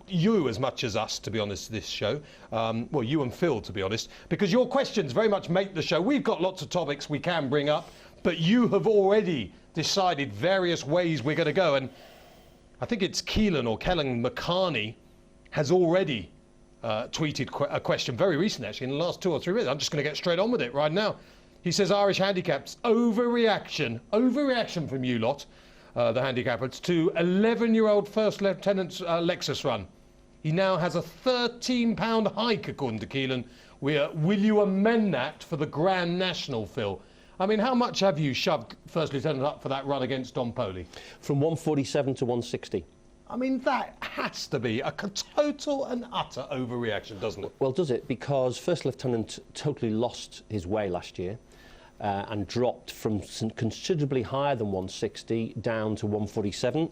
You as much as us, to be honest, this show. Well, you and Phil, to be honest, because your questions very much make the show. We've got lots of topics we can bring up, but you have already decided various ways we're going to go. And I think it's Kellen McCarney has already tweeted a question, very recent actually, in the last 2 or 3 minutes. I'm just going to get straight on with it right now. He says Irish handicaps, overreaction from you lot, the handicappers, to 11-year-old First Lieutenant's Lexus run. He now has a £13 hike, according to Kellen. Will you amend that for the Grand National, Phil? I mean, how much have you shoved First Lieutenant up for that run against Don Poli? From 147 to 160. I mean, that has to be a total and utter overreaction, doesn't it? Well, does it? Because First Lieutenant totally lost his way last year and dropped from considerably higher than 160 down to 147.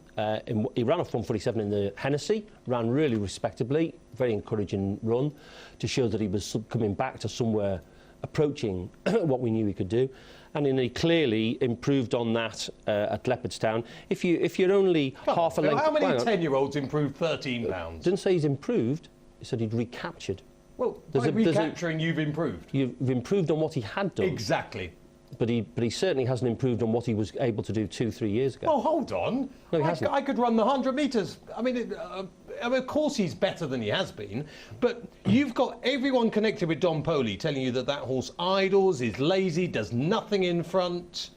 He ran off 147 in the Hennessy, ran really respectably, very encouraging run to show that he was coming back to somewhere approaching what we knew he could do. And then he clearly improved on that at Leopardstown. If you're only half a length... How many 10-year-olds improved £13? Didn't say he's improved, he said he'd recaptured. Well, by recapturing, you've improved. You've improved on what he had done. Exactly. But he certainly hasn't improved on what he was able to do 2-3 years ago. Well, hold on. No, he hasn't. I could run the 100 metres. I mean, of course he's better than he has been, but you've got everyone connected with Don Poli telling you that horse idles, is lazy, does nothing in front.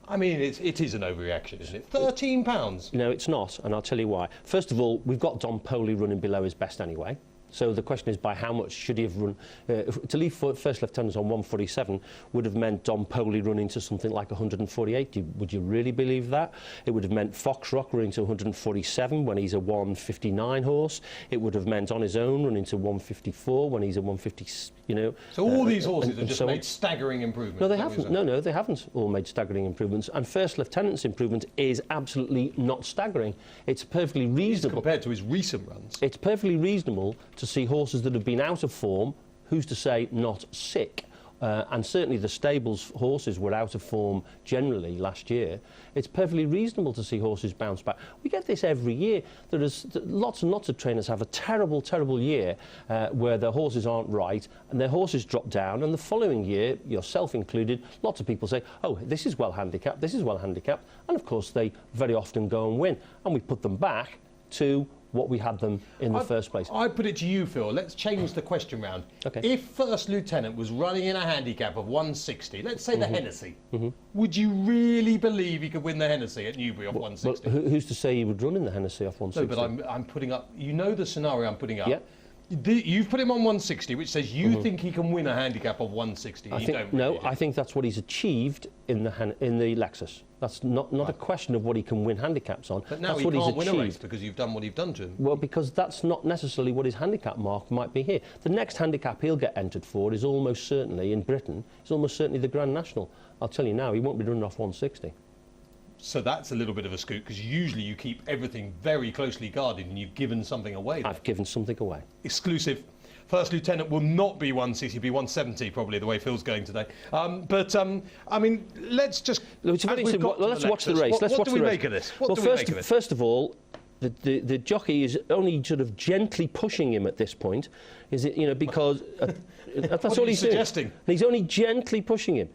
I mean, it is an overreaction, isn't it? £13. No, it's not, and I'll tell you why. First of all, we've got Don Poli running below his best anyway. So the question is, by how much should he have run? To leave First Lieutenants on 147 would have meant Don Poli running to something like 148. Would you really believe that? It would have meant Fox Rock running to 147 when he's a 159 horse. It would have meant On His Own running to 154 when he's a 150, you know. So all these horses have just made staggering improvements? No, they haven't. No, they haven't all made staggering improvements. And First Lieutenant's improvement is absolutely not staggering. It's perfectly reasonable. Compared to his recent runs. It's perfectly reasonable to see horses that have been out of form, who's to say not sick, and certainly the stables horses were out of form generally last year. It's perfectly reasonable to see horses bounce back. We get this every year. Lots and lots of trainers have a terrible, terrible year where their horses aren't right and their horses drop down, and the following year, yourself included, lots of people say, oh, this is well handicapped, this is well handicapped, and of course they very often go and win, and we put them back to what we had them in the first place. I put it to you, Phil. Let's change the question round. Okay. If First Lieutenant was running in a handicap of 160, let's say the Hennessy, would you really believe he could win the Hennessy at Newbury off 160? Well, who's to say he would run in the Hennessy off 160? No, but I'm putting up, you know the scenario I'm putting up. Yeah. You've put him on 160, which says you think he can win a handicap of 160. I think that's what he's achieved in the Lexus. That's not a question of what he can win handicaps on. But now that's he what can't he's win a achieved. race because you've done what you've done to him. Well, because that's not necessarily what his handicap mark might be here. The next handicap he'll get entered for is almost certainly, in Britain, is almost certainly the Grand National. I'll tell you now, he won't be running off 160. So that's a little bit of a scoop, because usually you keep everything very closely guarded and you've given something away there. I've given something away. Exclusive. First Lieutenant will not be 160, be 170 probably, the way Phil's going today. I mean, let's just... Let's watch the race. What do we make of this? First of all, the jockey is only sort of gently pushing him at this point. Is it, you know, because... that's all he's suggesting. He's only gently pushing him,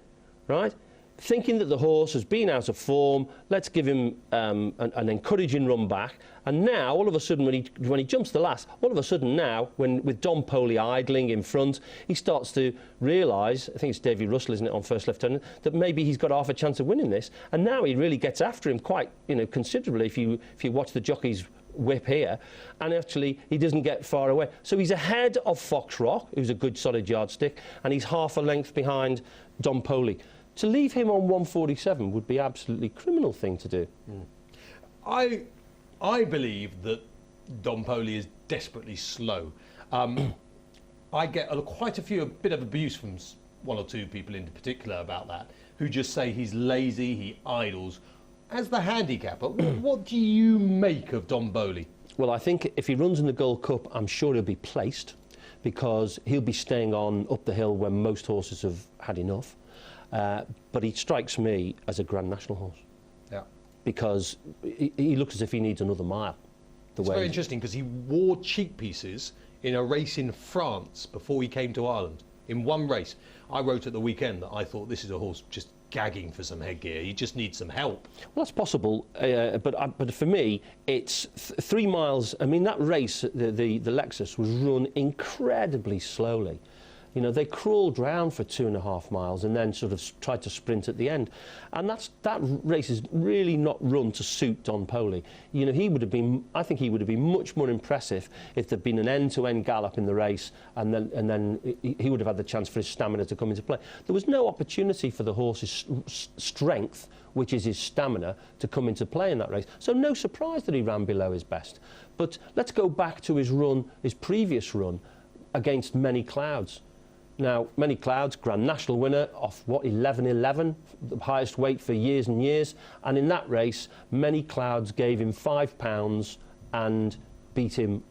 right? Thinking that the horse has been out of form, let's give him an encouraging run back. And now, all of a sudden, when he jumps the last, all of a sudden now, with Don Poli idling in front, he starts to realise, I think it's Davy Russell, isn't it, on First Lieutenant, that maybe he's got half a chance of winning this. And now he really gets after him quite, you know, considerably if you watch the jockey's whip here, and actually he doesn't get far away. So he's ahead of Fox Rock, who's a good solid yardstick, and he's half a length behind Don Poli. To leave him on 147 would be absolutely criminal thing to do. I believe that Don Poli is desperately slow. I get quite a bit of abuse from one or two people in particular about that, who just say he's lazy, he idles. As the handicapper, what do you make of Don Poli? Well, I think if he runs in the Gold Cup, I'm sure he'll be placed, because he'll be staying on up the hill when most horses have had enough. But he strikes me as a Grand National horse. Yeah. Because he looks as if he needs another mile. It's very interesting because he wore cheek pieces in a race in France before he came to Ireland. In one race, I wrote at the weekend that I thought this is a horse just gagging for some headgear. He just needs some help. Well, that's possible, but for me, it's 3 miles. I mean, that race, the Lexus, was run incredibly slowly. You know, they crawled round for 2.5 miles and then sort of tried to sprint at the end. And that race is really not run to suit Don Poli. You know, I think he would have been much more impressive if there'd been an end-to-end gallop in the race, and then he would have had the chance for his stamina to come into play. There was no opportunity for the horse's strength, which is his stamina, to come into play in that race. So no surprise that he ran below his best. But let's go back to his previous run against Many Clouds. Now, Many Clouds, Grand National winner off, 11.11, the highest weight for years and years. And in that race, Many Clouds gave him £5 and beat him,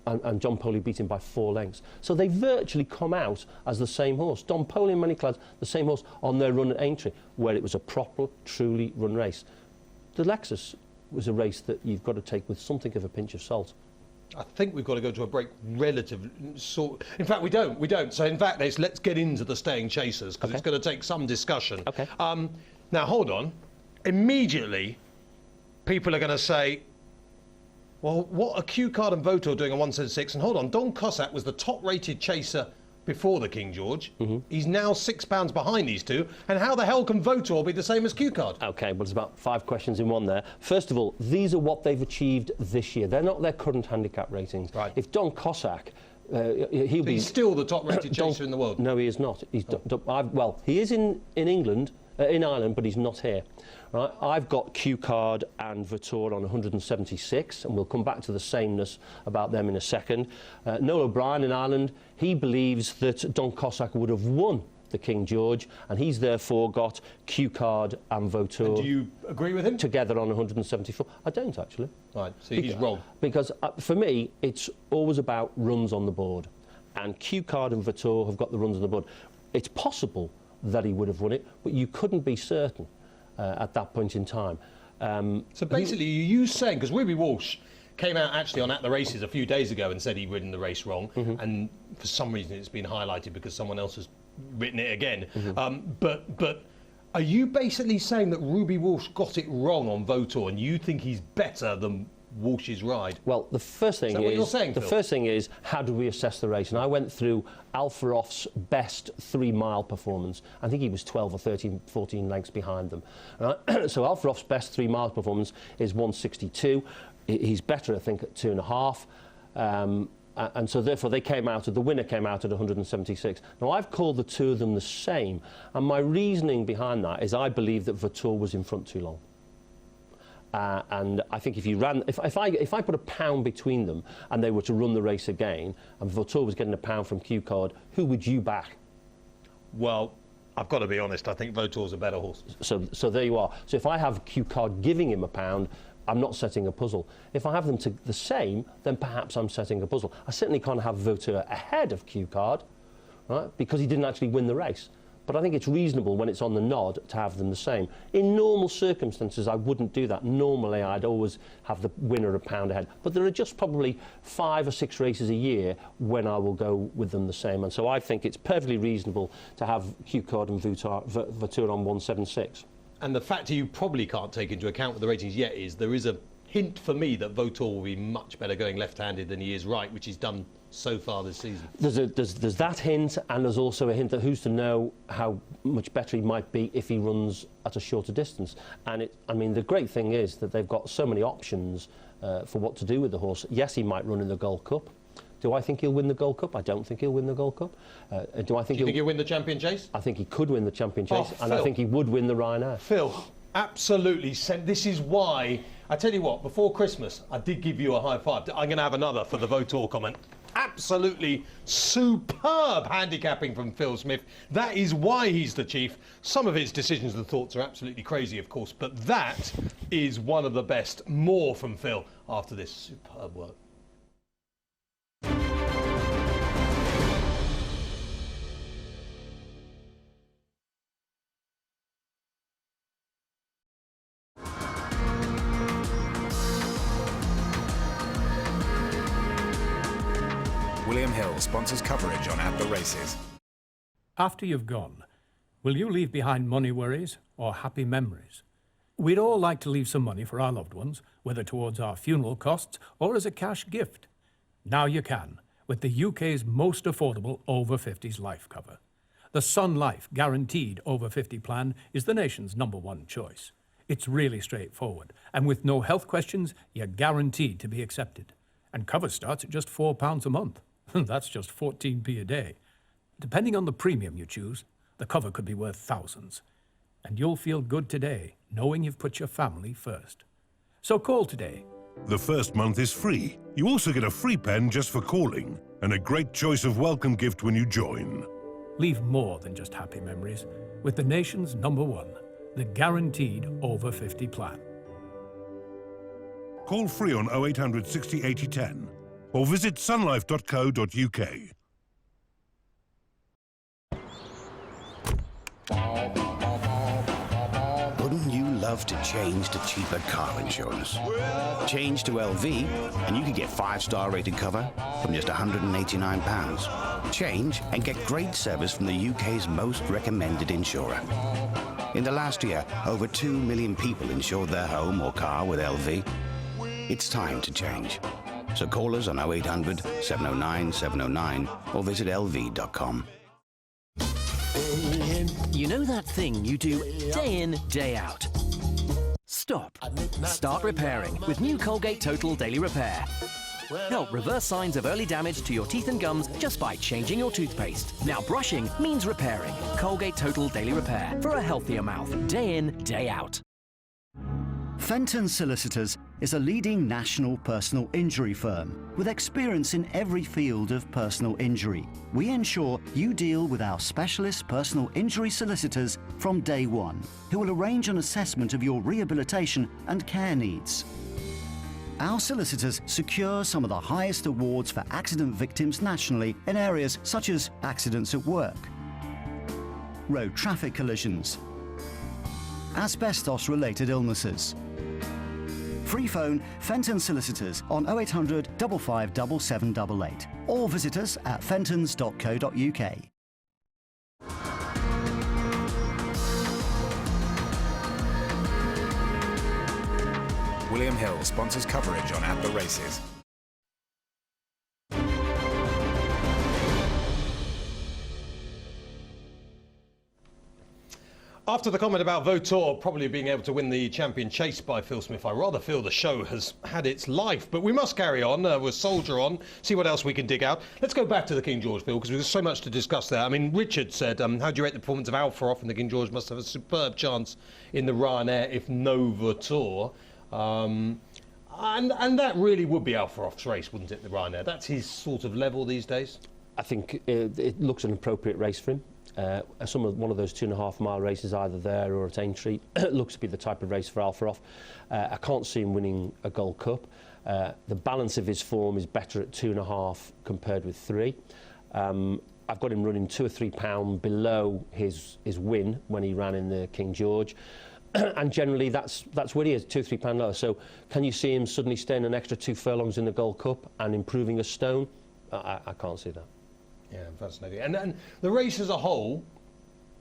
and Don Poli beat him by 4 lengths. So they virtually come out as the same horse. Don Poli and Many Clouds, the same horse on their run at Aintree, where it was a proper, truly run race. The Lexus was a race that you've got to take with something of a pinch of salt. I think we've got to go to a break relatively. In fact, we don't. So in fact, let's get into the staying chasers, because it's going to take some discussion. Okay. Now, hold on. Immediately, people are going to say, well, what are Q Card and Vautour doing on 176? And hold on, Don Cossack was the top-rated chaser before the King George. He's now £6 behind these two. And how the hell can Vautour be the same as Q Card? OK, well, there's about 5 questions in one there. First of all, these are what they've achieved this year. They're not their current handicap ratings. Right. If Don Cossack... he's still the top-rated chaser in the world? No, he is not. Well, he is in England, in Ireland, but he's not here. Right? I've got Q Card and Vautour on 176, and we'll come back to the sameness about them in a second. Noel O'Brien in Ireland, he believes that Don Cossack would have won the King George, and he's therefore got Q Card and Vautour. And do you agree with him? Together on 174. I don't, actually. Right, so he's wrong. Because for me, it's always about runs on the board, and Q Card and Vautour have got the runs on the board. It's possible that he would have won it, but you couldn't be certain at that point in time. So basically, you saying, because Ruby Walsh came out actually on At the Races a few days ago and said he'd ridden the race wrong, and for some reason it's been highlighted because someone else has written it again. But are you basically saying that Ruby Walsh got it wrong on Vautour, and you think he's better than Walsh's ride? Well, the first thing is, what you're saying, the Phil? first thing is, how do we assess the race? And I went through Alfa Off's best 3-mile performance. I think he was 12 or 13, 14 lengths behind them. Right? So Alfa Off's best 3-mile performance is 162. He's better, I think, at 2.5. And so therefore the winner came out at 176. Now I've called the two of them the same, and my reasoning behind that is I believe that Vautour was in front too long. And I think if I put £1 between them and they were to run the race again, and Vautour was getting £1 from Q Card, who would you back? Well, I've got to be honest, I think Vautour's a better horse. So there you are. So if I have Q Card giving him £1, I'm not setting a puzzle. If I have them to the same, then perhaps I'm setting a puzzle. I certainly can't have Vautour ahead of Q Card, right? Because he didn't actually win the race. But I think it's reasonable when it's on the nod to have them the same. In normal circumstances, I wouldn't do that. Normally, I'd always have the winner £1 ahead. But there are just probably 5 or 6 races a year when I will go with them the same. And so I think it's perfectly reasonable to have Q Card and Vautour on 176. And the factor you probably can't take into account with the ratings yet is there is a hint for me that Vautour will be much better going left-handed than he is right, which he's done so far this season. There's that hint, and there's also a hint that who's to know how much better he might be if he runs at a shorter distance. And I mean, the great thing is that they've got so many options for what to do with the horse. Yes, he might run in the Gold Cup. Do I think he'll win the Gold Cup? I don't think he'll win the Gold Cup. Do you think he'll win the Champion Chase? I think he could win the Champion Chase, and Phil, I think he would win the Ryanair. Phil, absolutely. This is why, I tell you what, before Christmas, I did give you a high five. I'm going to have another for the Vautour comment. Absolutely superb handicapping from Phil Smith. That is why he's the chief. Some of his decisions and thoughts are absolutely crazy, of course, but that is one of the best. More from Phil after this superb work. William Hill sponsors coverage on At the Races. After you've gone, will you leave behind money worries or happy memories? We'd all like to leave some money for our loved ones, whether towards our funeral costs or as a cash gift. Now you can, with the UK's most affordable over 50s life cover. The Sun Life Guaranteed Over 50 plan is the nation's #1 choice. It's really straightforward, and with no health questions, you're guaranteed to be accepted. And cover starts at just £4 a month. That's just 14p a day. Depending on the premium you choose, the cover could be worth thousands. And you'll feel good today, knowing you've put your family first. So call today. The first month is free. You also get a free pen just for calling, and a great choice of welcome gift when you join. Leave more than just happy memories with the nation's #1, the Guaranteed Over 50 plan. Call free on 0800 60 80 10 or visit sunlife.co.uk. Wouldn't you love to change to cheaper car insurance? Change to LV and you could get 5-star rated cover from just £189. Change and get great service from the UK's most recommended insurer. In the last year, over 2 million people insured their home or car with LV. It's time to change. So call us on 0800 709 709 or visit lv.com. You know that thing you do day in, day out? Stop. Start repairing with new Colgate Total Daily Repair. Help reverse signs of early damage to your teeth and gums just by changing your toothpaste. Now brushing means repairing. Colgate Total Daily Repair for a healthier mouth, day in, day out. Fenton Solicitors is a leading national personal injury firm with experience in every field of personal injury. We ensure you deal with our specialist personal injury solicitors from day one, who will arrange an assessment of your rehabilitation and care needs. Our solicitors secure some of the highest awards for accident victims nationally in areas such as accidents at work, road traffic collisions, asbestos-related illnesses. Free phone Fenton Solicitors on 0800 55 7788 or visit us at fentons.co.uk. William Hill sponsors coverage on At the Races. After the comment about Vautour probably being able to win the champion chase by Phil Smith, I rather feel the show has had its life. But we must carry on, we'll soldier on, see what else we can dig out. Let's go back to the King George, Phil, because there's so much to discuss there. I mean, Richard said, how do you rate the performance of Alfaroff? And the King George must have a superb chance in the Ryanair if no Vautour. And that really would be Alfaroff's race, wouldn't it, the Ryanair? That's his sort of level these days. I think it looks an appropriate race for him. One of those 2.5 mile races either there or at Aintree looks to be the type of race for Alfaroff. I can't see him winning a Gold Cup. The balance of his form is better at 2.5 compared with 3. I've got him running £2 or £3 below his win when he ran in the King George. And generally that's where he is, £2 or £3 lower. So can you see him suddenly staying an extra 2 furlongs in the Gold Cup and improving a stone? I can't see that. Yeah, fascinating. And the race as a whole,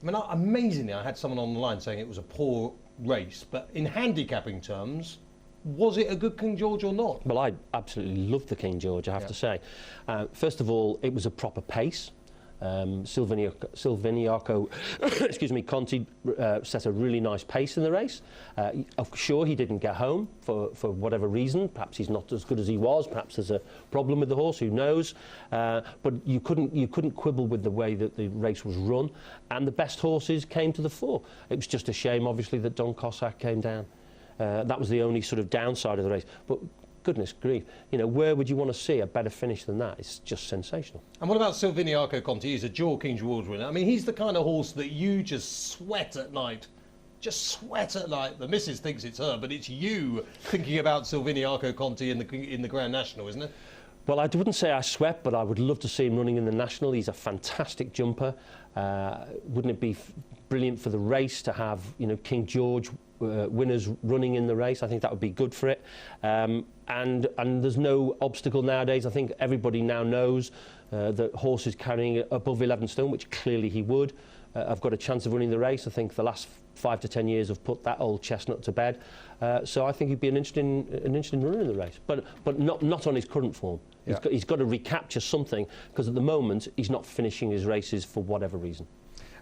I mean, amazingly, I had someone on the line saying it was a poor race, but in handicapping terms, was it a good King George or not? Well, I absolutely loved the King George, I have to say. First of all, it was a proper pace. Silviniaco, excuse me, Conti set a really nice pace in the race. Sure, he didn't get home for whatever reason. Perhaps he's not as good as he was. Perhaps there's a problem with the horse. Who knows? But you couldn't quibble with the way that the race was run, and the best horses came to the fore. It was just a shame, obviously, that Don Cossack came down. That was the only sort of downside of the race. But goodness grief, you know, where would you want to see a better finish than that? It's just sensational. And what about Silviniaco Conti? He's a dual King George winner. I mean, he's the kind of horse that you just sweat at night. Just sweat at night. The missus thinks it's her, but it's you thinking about Silviniaco Conti in the Grand National, isn't it? Well, I wouldn't say I sweat, but I would love to see him running in the National. He's a fantastic jumper. Wouldn't it be brilliant for the race to have, you know, King George winners running in the race. I think that would be good for it. And there's no obstacle nowadays. I think everybody now knows that horse is carrying above 11 stone, which clearly he would. I've got a chance of winning the race. I think the last 5 to 10 years have put that old chestnut to bed. So I think he'd be an interesting runner in the race, but not on his current form. Yeah. He's got to recapture something, because at the moment he's not finishing his races for whatever reason.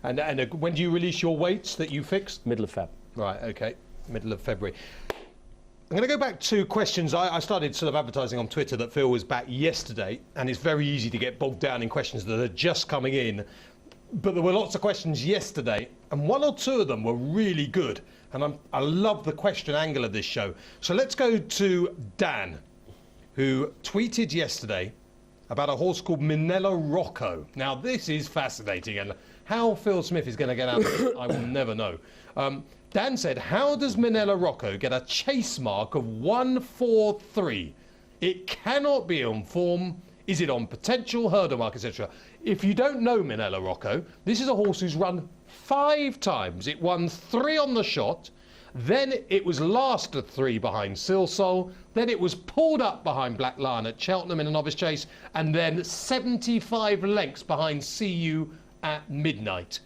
And when do you release your weights that you fixed? Middle of Feb. Right, okay, middle of February. I'm going to go back to questions. I started sort of advertising on Twitter that Phil was back yesterday, and it's very easy to get bogged down in questions that are just coming in. But there were lots of questions yesterday, and 1 or 2 of them were really good. And I love the question angle of this show. So let's go to Dan, who tweeted yesterday about a horse called Manella Roco. Now, this is fascinating, and how Phil Smith is going to get out of it, I will never know. Dan said, how does Manella Roco get a chase mark of 143? It cannot be on form. Is it on potential, hurdle mark, etc.? If you don't know Manella Roco, this is a horse who's run 5 times. It won 3 on the shot. Then it was last at 3 behind Silsol. Then it was pulled up behind Black Lion at Cheltenham in a novice chase. And then 75 lengths behind CU at Midnight.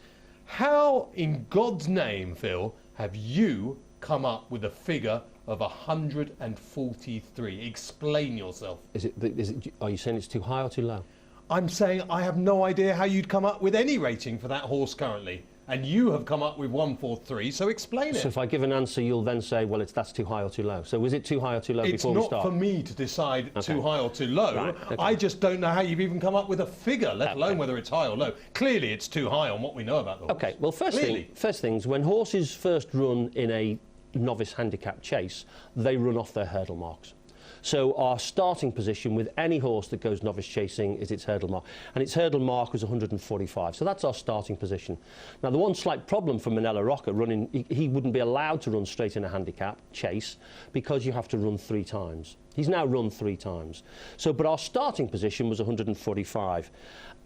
How, in God's name, Phil, have you come up with a figure of 143? Explain yourself. Are you saying it's too high or too low? I'm saying I have no idea how you'd come up with any rating for that horse currently. And you have come up with 143, so explain it. So if I give an answer, you'll then say, well, that's too high or too low. So is it too high or too low before we start? It's not for me to decide too high or too low. Right, okay. I just don't know how you've even come up with a figure, let alone whether it's high or low. Clearly, it's too high on what we know about the horse. Okay, well, first things, when horses first run in a novice handicap chase, they run off their hurdle marks. So our starting position with any horse that goes novice chasing is its hurdle mark. And its hurdle mark was 145. So that's our starting position. Now, the one slight problem for Manella Roco running, he wouldn't be allowed to run straight in a handicap chase because you have to run 3 times. He's now run 3 times. So, but our starting position was 145.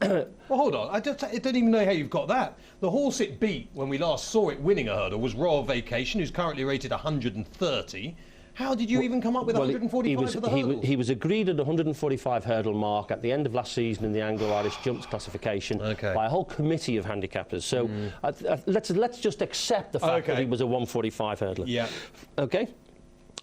Well, hold on. I don't even know how you've got that. The horse it beat when we last saw it winning a hurdle was Royal Vacation, who's currently rated 130. How did you even come up with 145 for the hurdle? He was agreed at 145 hurdle mark at the end of last season in the Anglo-Irish Jumps classification by a whole committee of handicappers. So let's just accept the fact that he was a 145 hurdler. Yeah. Okay.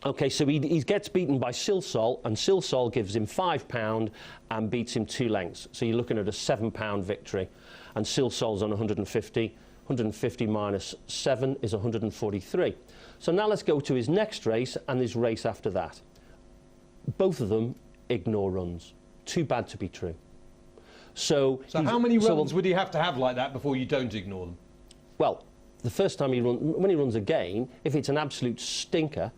Okay, so he gets beaten by Silsol, and Silsol gives him £5 and beats him 2 lengths. So you're looking at a £7 victory, and Silsol's on 150. 150 minus 7 is 143. So now let's go to his next race and his race after that. Both of them ignore runs. Too bad to be true. So how many runs would he have to have like that before you don't ignore them? Well, the first time when he runs again, if it's an absolute stinker,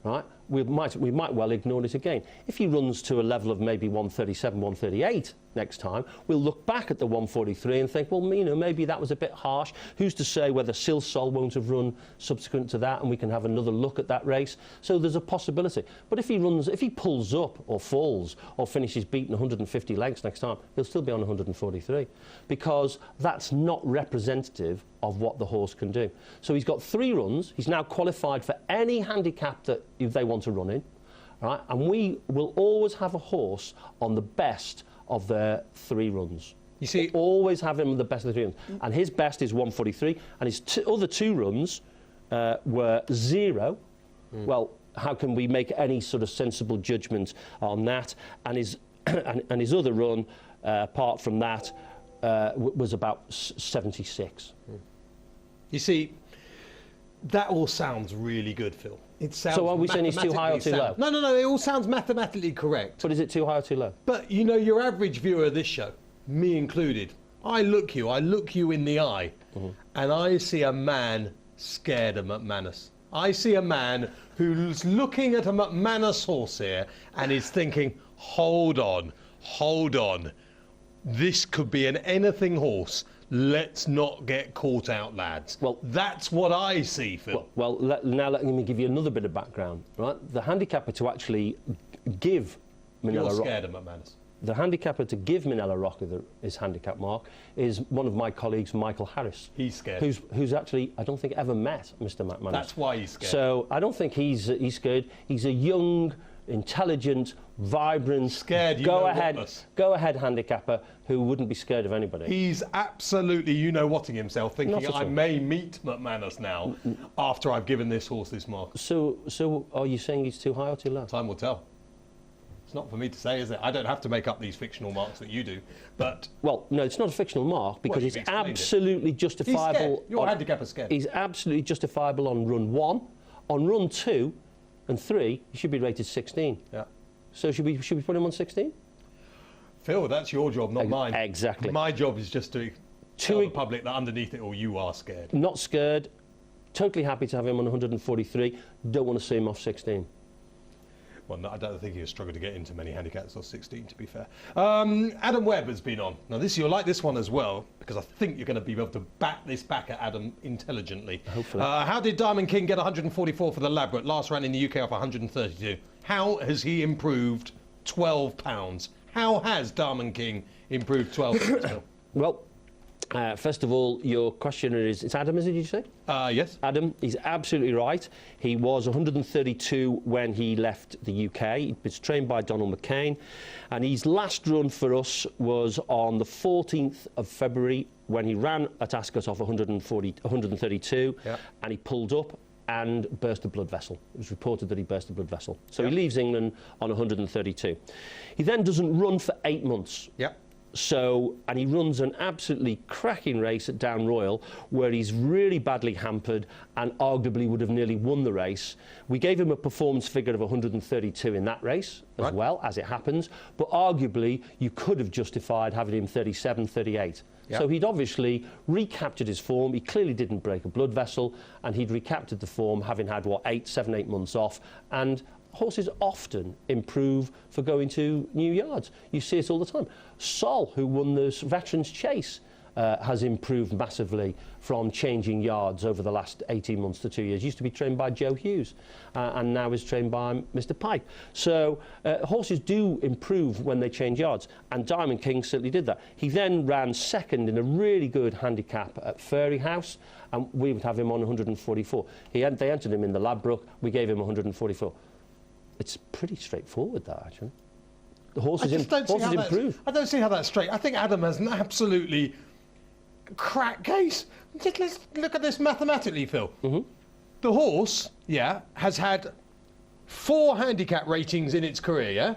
right, we might well ignore it again. If he runs to a level of maybe 137, 138 next time, we'll look back at the 143 and think, well, you know, maybe that was a bit harsh. Who's to say whether Silsol won't have run subsequent to that, and we can have another look at that race? So there's a possibility. But if he pulls up or falls or finishes beating 150 lengths next time, he'll still be on 143, because that's not representative of what the horse can do. So he's got 3 runs. He's now qualified for any handicap that they want to run in, right? And we will always have a horse on the best of their 3 runs. You see, we'll always have him on the best of the 3 runs. And his best is 143, and his other 2 runs were 0. Well, how can we make any sort of sensible judgment on that? And his and his other run, apart from that, was about 76. You see, that all sounds really good, Phil. It sounds. So are we saying he's too high or too low? No, no, no. It all sounds mathematically correct. But is it too high or too low? But you know, your average viewer of this show, me included, I look you in the eye, and I see a man scared of McManus. I see a man who's looking at a McManus horse here and is thinking, hold on, this could be an anything horse. Let's not get caught out, lads. Well, that's what I see, Phil. Well, now let me give you another bit of background, right? The handicapper to actually give Manella Roco... You're scared of McManus. the handicapper to give Manella Roco his handicap mark is one of my colleagues, Michael Harris. He's scared. Who's actually, I don't think, ever met Mr. McManus. That's why he's scared. So I don't think he's scared. He's a young, intelligent, vibrant, go ahead handicapper who wouldn't be scared of anybody. He's absolutely whatting himself, thinking I may meet McManus now after I've given this horse this mark. So are you saying he's too high or too low? Time will tell. It's not for me to say, is it? I don't have to make up these fictional marks that you do, but... Well, no, it's not a fictional mark because it's absolutely justifiable... He's scared. Your handicapper's scared. He's absolutely justifiable on run 1. On run 2 and 3, he should be rated 16. Yeah. So should we put him on 16? Phil, that's your job, not mine. Exactly. My job is just to tell the public that underneath it all you are scared. Not scared. Totally happy to have him on 143. Don't want to see him off 16. Well, no, I don't think he'll struggle to get into many handicaps off 16, to be fair. Adam Webb has been on. Now, you'll like this one as well, because I think you're going to be able to bat this back at Adam intelligently. Hopefully. How did Diamond King get 144 for the Labrador? Last ran in the UK off 132. How has he improved 12 pounds? How has Diamond King improved 12 pounds? Well, first of all, your questioner it's Adam, is it, did you say? Yes. Adam, he's absolutely right. He was 132 when he left the UK. He was trained by Donald McCain. And his last run for us was on the 14th of February when he ran at Ascot off 132. Yeah. And he pulled up and burst a blood vessel. It was reported that he burst a blood vessel. So he leaves England on 132. He then doesn't run for 8 months. Yep. So, and he runs an absolutely cracking race at Down Royal where he's really badly hampered and arguably would have nearly won the race. We gave him a performance figure of 132 in that race as well, as it happens, but arguably you could have justified having him 37, 38. Yep. So he'd obviously recaptured his form. He clearly didn't break a blood vessel and he'd recaptured the form having had, 7, 8 months off. And horses often improve for going to new yards. You see it all the time. Sol, who won the Veterans Chase, has improved massively from changing yards over the last 18 months to 2 years. Used to be trained by Joe Hughes and now is trained by Mr. Pipe. So horses do improve when they change yards, and Diamond King certainly did that. He then ran second in a really good handicap at Fairy House, and we would have him on 144. They entered him in the Ladbroke, we gave him 144. It's pretty straightforward, that, actually. The horses improve. I don't see how that's straight. I think Adam has an absolutely crack case. Let's look at this mathematically, Phil. The horse, has had 4 handicap ratings in its career, yeah?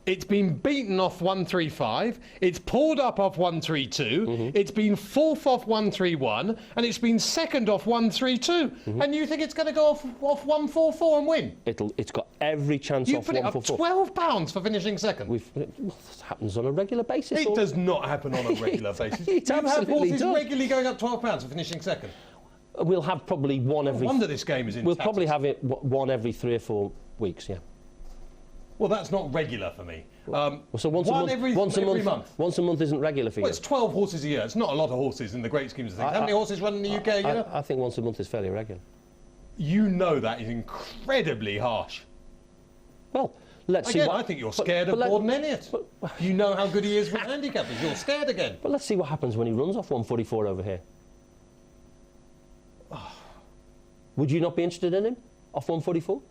It's been beaten off 135, it's pulled up off 132, it's been 4th off 131, and it's been 2nd off 132. And you think it's going to go off 144 and win? It's got every chance off 144. You put it up £12 for finishing 2nd. This happens on a regular basis. It does not happen on a regular basis. It you have horses does. regularly going up £12 for finishing 2nd. We'll have probably one every... No wonder this game is in We'll taxes. probably have it one every 3 or 4 weeks, yeah. Well, that's not regular for me. So once a month. Once a month isn't regular for you. Well, it's 12 horses a year. It's not a lot of horses in the great schemes of things. How many horses run in the UK a year? I think once a month is fairly regular. You know that is incredibly harsh. Well, let's see. I think you're scared of Gordon Elliott. You know how good he is with handicappers. You're scared again. But let's see what happens when he runs off 144 over here. Would you not be interested in him off 144?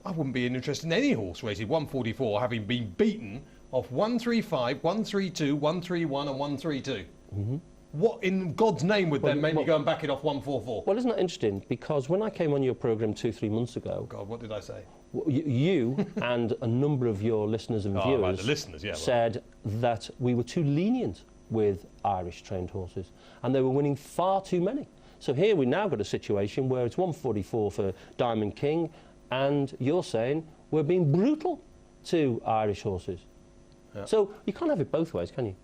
I wouldn't be interested in any horse rated 144 having been beaten off 135, 132, 131 and 132. What in God's name would then make me go and back it off 144? Well, isn't that interesting? Because when I came on your programme 2-3 months ago... God, what did I say? You and a number of your listeners and viewers right, the listeners, said that we were too lenient with Irish trained horses and they were winning far too many. So here we now got a situation where it's 144 for Diamond King, and you're saying we're being brutal to Irish horses. Yeah. So you can't have it both ways, can you?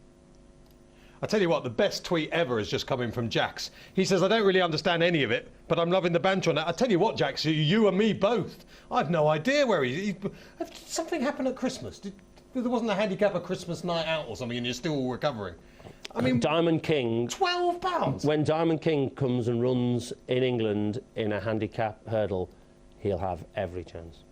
I tell you what, the best tweet ever has just come in from Jax. He says, I don't really understand any of it, but I'm loving the banter on that. I tell you what, Jax, you and me both. I've no idea where he's... Something happened at Christmas. There wasn't a handicapper Christmas night out or something and you're still recovering. I mean... Diamond King... £12? When Diamond King comes and runs in England in a handicap hurdle, he'll have every chance.